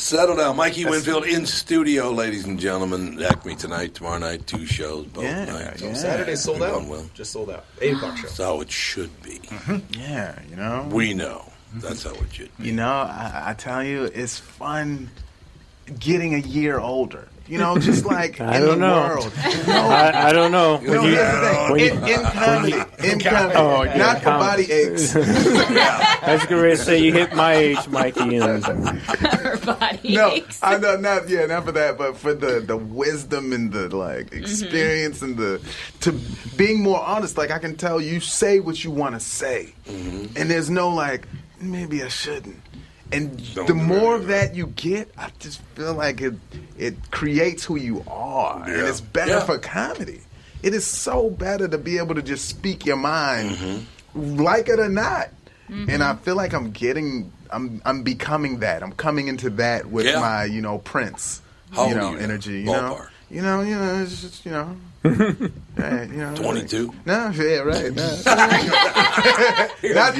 Settle down. Mikey Winfield in studio, ladies and gentlemen. Acme tonight, tomorrow night, 2 shows, both nights. Yeah. Saturday sold out. Just sold out. 8 o'clock show. That's how it should be. Mm-hmm. Yeah, We know. That's how it should be. I tell you, it's fun getting a year older. Just like I in don't the know. world. I don't know. In comedy. Not for body aches. I was going to say you hit my age, Mikey. And Her body aches. I know, not for that, but for the wisdom and the experience and to being more honest. Like I can tell you say what you want to say, and there's no maybe I shouldn't. And the more of that you get, I just feel like it creates who you are. Yeah. And it's better for comedy. It is so better to be able to just speak your mind, like it or not. And I feel like I'm becoming that. I'm coming into that with my, Prince, energy. Ballpark. It's just, right, 22? No, yeah, right. No. Not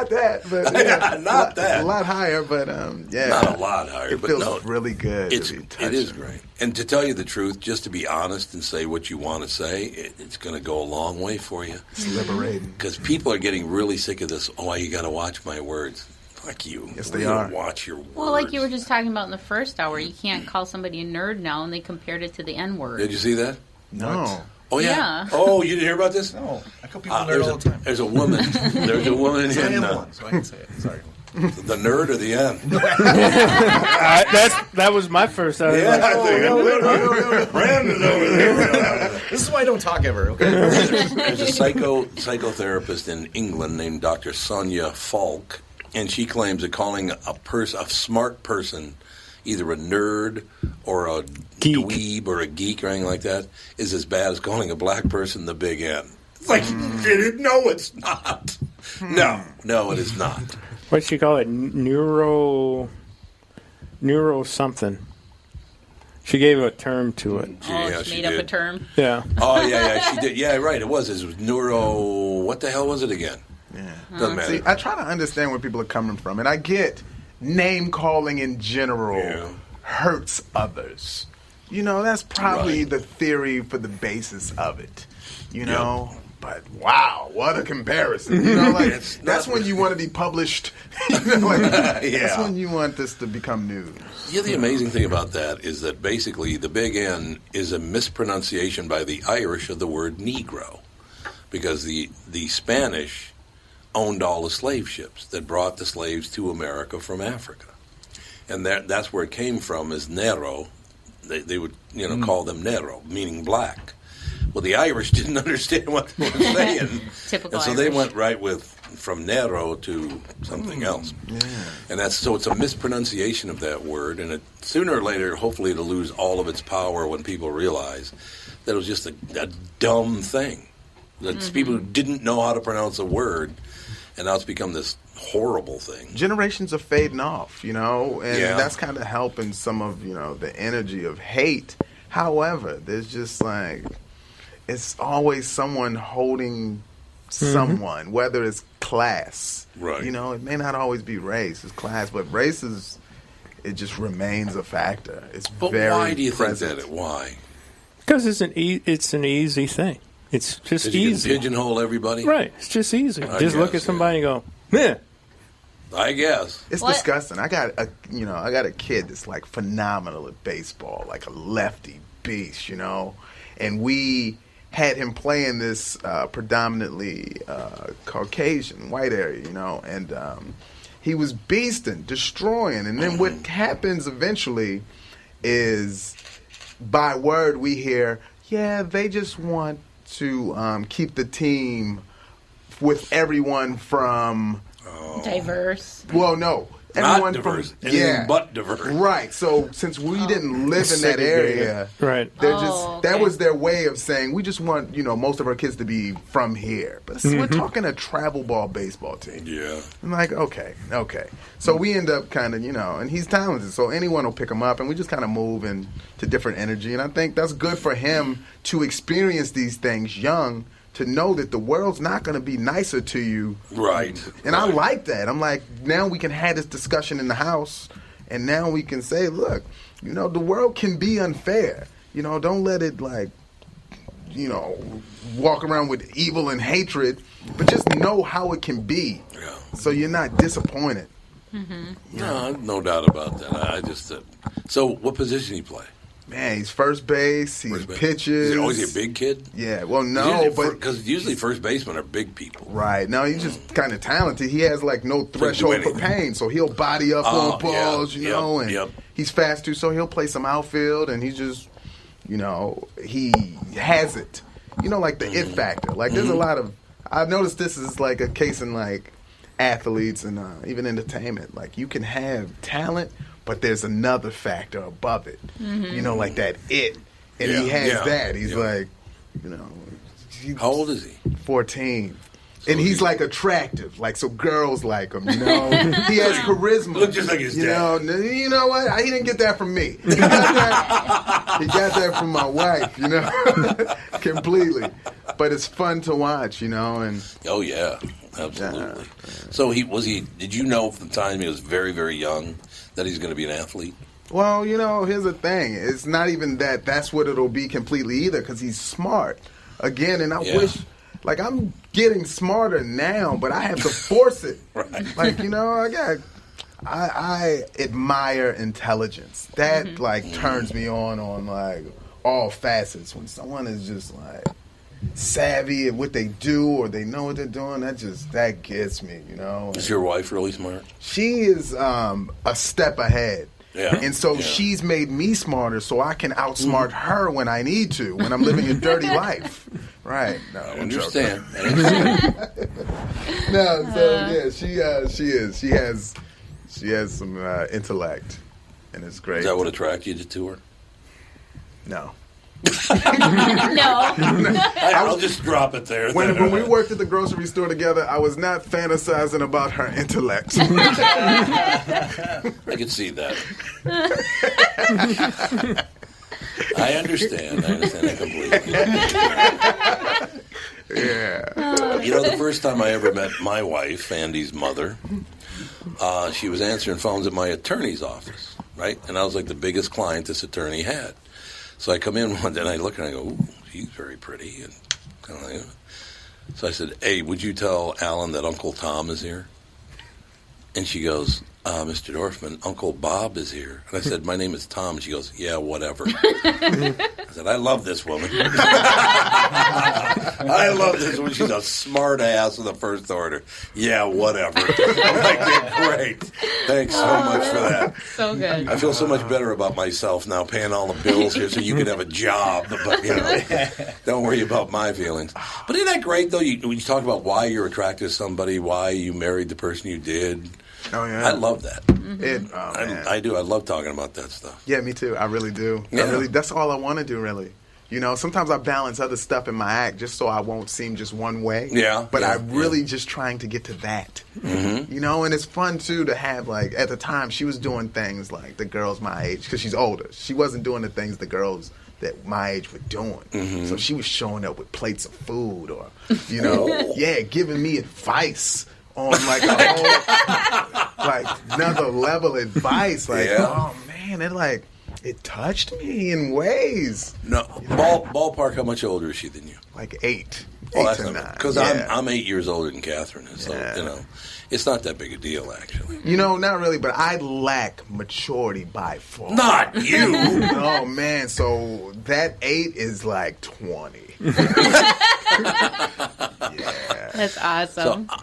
that, but not that. A lot higher, but yeah. Not a lot higher, it but feels really good. It is great. And to tell you the truth, just to be honest and say what you want to say, it's going to go a long way for you. It's liberating. Because people are getting really sick of this. Oh, you got to watch my words. Fuck you. Yes, they are. Watch your words. Well, like you were just talking about in the first hour, you can't call somebody a nerd now, and they compared it to the N-word. Did you see that? No. What? Oh, yeah. Yeah. Oh, you didn't hear about this? No. I call people nerd all the time. There's a woman. There's a woman so in... I am one, so I can say it. Sorry. The nerd or the N? that was my first. I think Brandon over there. This is why I don't talk ever, okay? There's a psychotherapist in England named Dr. Sonia Falk, and she claims that calling a smart person either a nerd or a geek. dweeb or a geek or anything like that is as bad as calling a black person the big N. It's like, no, it's not. No, it is not. What'd she call it? Neuro something. She gave a term to it. She made up a term? Yeah. Oh, yeah, she did. Yeah, right, it was. It was neuro... What the hell was it again? Yeah. Doesn't matter. See, I try to understand where people are coming from, and I get name-calling in general hurts others. That's probably the theory for the basis of it, But wow, what a comparison! That's when you want to be published. That's when you want this to become news. Yeah, the amazing thing about that is that basically the big N is a mispronunciation by the Irish of the word Negro, because the Spanish owned all the slave ships that brought the slaves to America from Africa, and that's where it came from. Is Nero? They would call them Nero, meaning black. Well, the Irish didn't understand what they were saying. Typical and so Irish. they went right from Nero to something else. Yeah. And it's a mispronunciation of that word, and sooner or later, hopefully it'll lose all of its power when people realize that it was just a dumb thing. That people who didn't know how to pronounce a word, and now it's become this horrible thing. Generations are fading off, and that's kind of helping some of, the energy of hate. However, there's just it's always someone holding someone, whether it's class. Right. It may not always be race, it's class, but race it just remains a factor. It's very why do you present. think that? Why? Because it's an easy thing. It's just easy. You can pigeonhole everybody? Right. It's just easy. I just look guess, at somebody and go, meh. I guess. It's disgusting. I got a kid that's phenomenal at baseball, like a lefty beast, and we had him play in this predominantly Caucasian white area, and he was beasting, destroying, and then what happens eventually is by word we hear, they just want to keep the team with everyone from diverse. Well, no. Everyone not diverse. Anything but diverse. Right. So since we didn't live in that area, right. That was their way of saying we just want, most of our kids to be from here. But we're talking a travel ball baseball team. Yeah. I'm like, okay. So we end up kind of, and he's talented, so anyone will pick him up, and we just kind of move into different energy. And I think that's good for him to experience these things young, to know that the world's not going to be nicer to you. Right. And I like that. I'm like, now we can have this discussion in the house, And now we can say, look, the world can be unfair. Don't let it walk around with evil and hatred, but just know how it can be, so you're not disappointed. No doubt about that. I just so what position he play? Man, he's first base. He pitches. Is he a big kid? Yeah. Well, no, because usually first basemen are big people. Right. No, he's just kind of talented. He has no threshold for pain, so he'll body up on balls, and he's fast too, so he'll play some outfield, and he's just, he has it. Like the it factor. Like there's a lot of. I've noticed this is like a case in like athletes and even entertainment. Like you can have talent, but there's another factor above it. Like that it. And he has that. He's like, how old is he? 14. So and he's like attractive. Like, so girls like him, He has charisma. Look just like his dad. You know what? He didn't get that from me. He got that from my wife, completely. But it's fun to watch, and oh yeah, absolutely. So did you know from the time he was very, very young that he's going to be an athlete? Well, here's the thing. It's not even that's what it'll be completely either, because he's smart. Again, and I wish, like, I'm getting smarter now, but I have to force it. Right. Like, I admire intelligence. That, turns me on, like, all facets. When someone is just, like, savvy at what they do or they know what they're doing, that gets me, Is your wife really smart? She is a step ahead. Yeah. And so she's made me smarter so I can outsmart her when I need to, when I'm living a dirty life. Right. No, I understand. No, so yeah, she is. She has some intellect, and it's great. Is that what attracted you to her? No. I'll just drop it there. When we worked at the grocery store together, I was not fantasizing about her intellect. I can see that. I understand that completely. Yeah. The first time I ever met my wife, Andy's mother, she was answering phones at my attorney's office, right? And I was like the biggest client this attorney had. So I come in one day and I look and I go, ooh, she's very pretty. And kind of like, so I said, hey, would you tell Alan that Uncle Tom is here? And she goes, Mr. Dorfman, Uncle Bob is here. And I said, my name is Tom. And she goes, yeah, whatever. I said, I love this woman. I love this woman. She's a smart ass with the first order. Yeah, whatever. I'm like, yeah, great. Thanks so much for that. So good. I feel so much better about myself now, paying all the bills here so you can have a job. But, don't worry about my feelings. But isn't that great, though? When you talk about why you're attracted to somebody, why you married the person you did. Oh, yeah. I love that. I do. I love talking about that stuff. Yeah, me too. I really do. Yeah. That's all I want to do, really. Sometimes I balance other stuff in my act just so I won't seem just one way. Yeah. But I'm really just trying to get to that. Mm-hmm. And it's fun, too, to have, like, at the time, she was doing things like the girls my age, because she's older. She wasn't doing the things the girls that my age were doing. Mm-hmm. So she was showing up with plates of food or, giving me advice on, like, a whole, like, another level advice. Like, oh, man, it touched me in ways. No, ballpark. How much older is she than you? Like 8. Well, 8 to 9. Because I'm 8 years older than Catherine, so it's not that big a deal, actually. Not really, but I lack maturity by far. Not you. Oh man, so that 8 is like 20. Yeah. That's awesome. So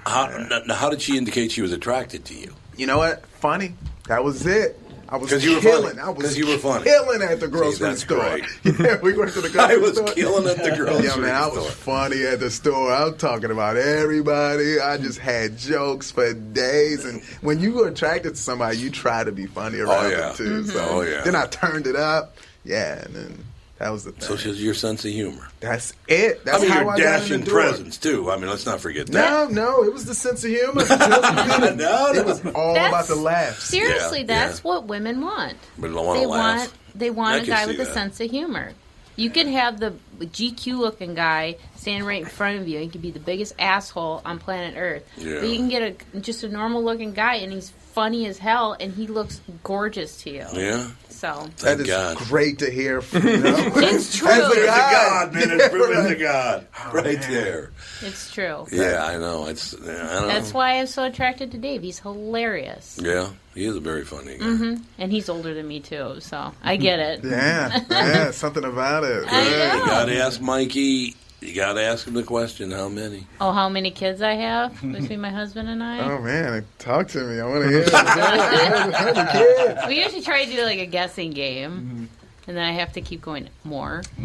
how did she indicate she was attracted to you? You know what? Funny. That was it. I was you were killing. funny. I was you were funny. Killing at the grocery store. Great. Yeah, we went to the grocery store. I was killing at the grocery store. Yeah, man, I was funny at the store. I'm talking about everybody. I just had jokes for days. And when you are attracted to somebody, you try to be funny around them too. Mm-hmm. So then I turned it up. Yeah, and then that was the thing. So she's your sense of humor. That's it. That's how your I dashing got in the door. presence too. Let's not forget that. No, it was the sense of humor. It was all about the laughs. Seriously, that's what women want. But they don't want to laugh. They want a guy with a that. sense of humor. You could have the GQ-looking guy standing right in front of you. He could be the biggest asshole on planet Earth. Yeah. But you can get just a normal-looking guy, and he's funny as hell, and he looks gorgeous to you. Yeah. So that is God. great to hear from you. It's true. As a There's a guy. God, man. It's proven Right. to God. Right there. It's true. Yeah, I know. I don't That's know. why I'm so attracted to Dave. He's hilarious. Yeah, he is a very funny guy. And he's older than me, too, so I get it. Yeah, something about it. I Yeah. know. You got to ask Mikey. You got to ask him the question, how many? Oh, how many kids I have between my husband and I? Oh man, talk to me. I want to hear it. We usually try to do like a guessing game. And then I have to keep going more. We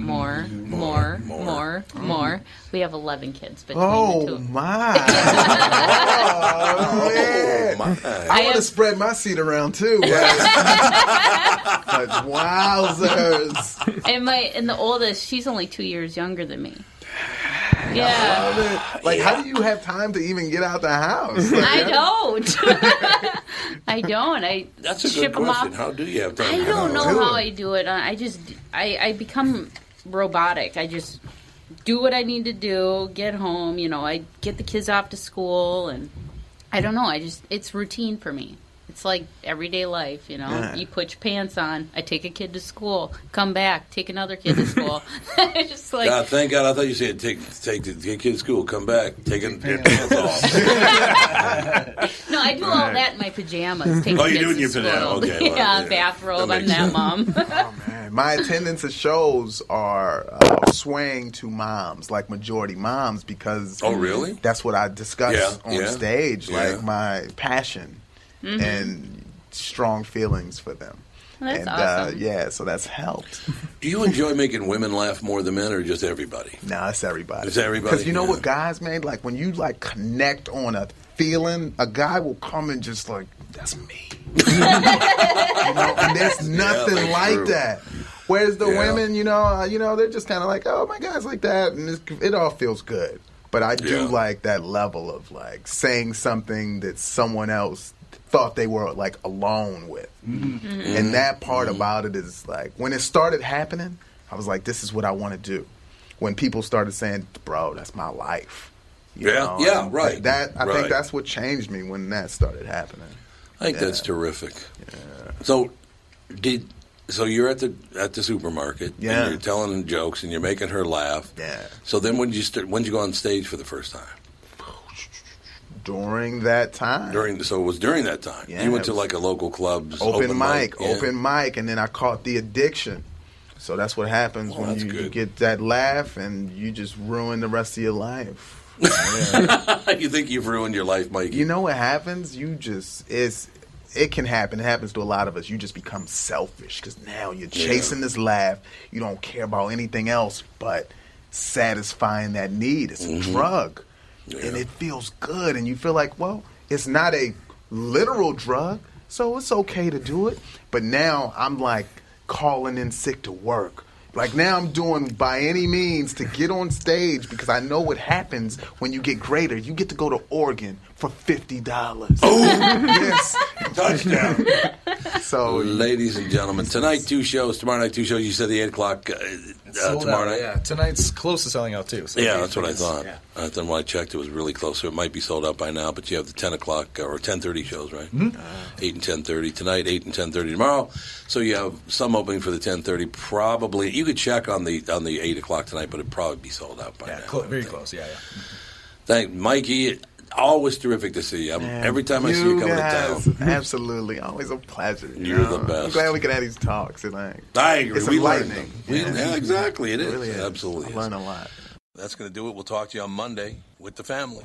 have 11 kids between the Oh two. my! Oh man! My. I want to spread my seed around too. But wowzers! And the oldest, she's only 2 years younger than me. Yeah. Like, how do you have time to even get out the house? Like, I don't. I don't. That's a ship good 'em question. off. How do you have time? I don't know do how it. I do it. I become robotic. I just do what I need to do, get home, I get the kids off to school, and I don't know. It's routine for me. It's like everyday life, Yeah. You put your pants on, I take a kid to school, come back, take another kid to school. It's just like, God, thank God. I thought you said take the kid to school, come back, taking your pants off. no, I do all that in my pajamas. Take Oh, the you kids do in your to pajamas. school. Okay, well, yeah, yeah. bathrobe. That I'm makes that sense. mom. Oh man, my attendance at shows are swaying to moms, like majority moms, because Oh, really? that's what I discuss Yeah, on yeah, stage, yeah. like my passion and strong feelings for them. Well, that's and awesome. yeah, so that's helped. Do you enjoy making women laugh more than men, or just everybody? No, it's everybody. It's everybody, Because you know yeah. what guys, man, like when you like connect on a feeling, a guy will come and just like, that's me. And there's nothing that's like true. that. Whereas the Yeah. women, they're just kind of like, oh, my guy's like that, and it all feels good. But I do Yeah. like that level of like saying something that someone else thought they were like alone with. And that part about it is like when it started happening, I was like, this is what I want to do. When people started saying, bro, that's my life. You Yeah, know? yeah, And right. I Right. think that's what changed me when that started happening. I think that's terrific. So you're at the supermarket, Yeah. and you're telling jokes, and you're making her laugh. Yeah. So then when did you go on stage for the first time? During that time. So it was during that time. Yeah, You went it to was like a local club's open mic, yeah. and then I caught the addiction. So that's what happens when that's you good. get that laugh and you just ruin the rest of your life. Yeah. You think you've ruined your life, Mikey? You know what happens? It can happen. It happens to a lot of us. You just become selfish because now you're chasing this laugh. You don't care about anything else but satisfying that need. It's a drug. And it feels good. And you feel like, well, it's not a literal drug, so it's okay to do it. But now I'm like calling in sick to work. Like now I'm doing by any means to get on stage because I know what happens when you get greater. You get to go to Oregon for $50. Oh, yes. Touchdown. So, Ladies and gentlemen, tonight 2 shows, tomorrow night 2 shows. You said the 8 o'clock Sold tomorrow out, night? yeah. Tonight's close to selling out too. So Yeah, that's what I thought. Yeah. Then when I checked, it was really close. So it might be sold out by now. But you have the 10 o'clock or 10:30 shows, right? 8 and 10:30 tonight, 8 and 10:30 tomorrow. So you have some opening for the 10:30. Probably you could check on the 8 o'clock tonight, but it'd probably be sold out by now. Very close. Yeah. Thank Mikey. Always terrific to see you. Every time I see you coming to town. Absolutely. Always a pleasure. You're the best. I'm glad we could have these talks. And I agree. It's We learned enlightening. them. Yeah, exactly. It is. really is. Absolutely. I learn a lot. That's going to do it. We'll talk to you on Monday with the family.